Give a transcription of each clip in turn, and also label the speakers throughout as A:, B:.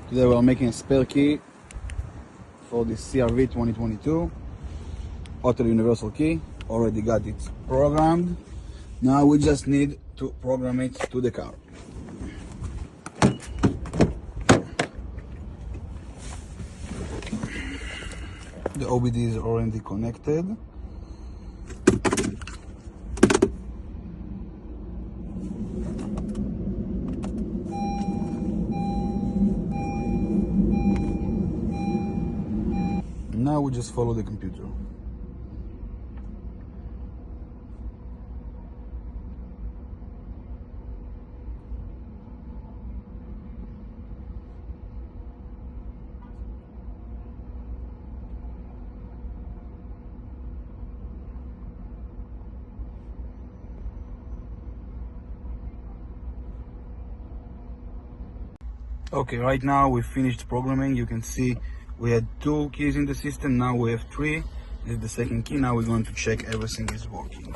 A: Today we're making a spare key for the CRV 2022 auto universal key. Already got it programmed. Now we just need to program it to the car. The OBD is already connected. Now we just follow the computer. Okay, right now we finished programming. You can see we had 2 keys in the system, now we have 3. This is the second key. Now we're going to check everything is working.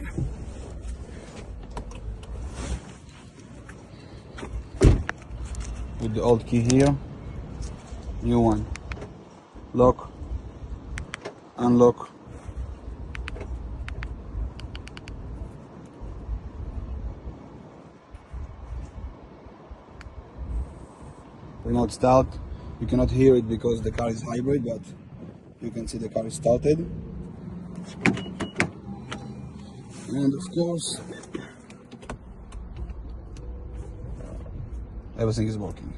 A: With the old key here, new one. Lock, unlock. Remote start. You cannot hear it because the car is hybrid, but you can see the car is started. And of course, everything is working.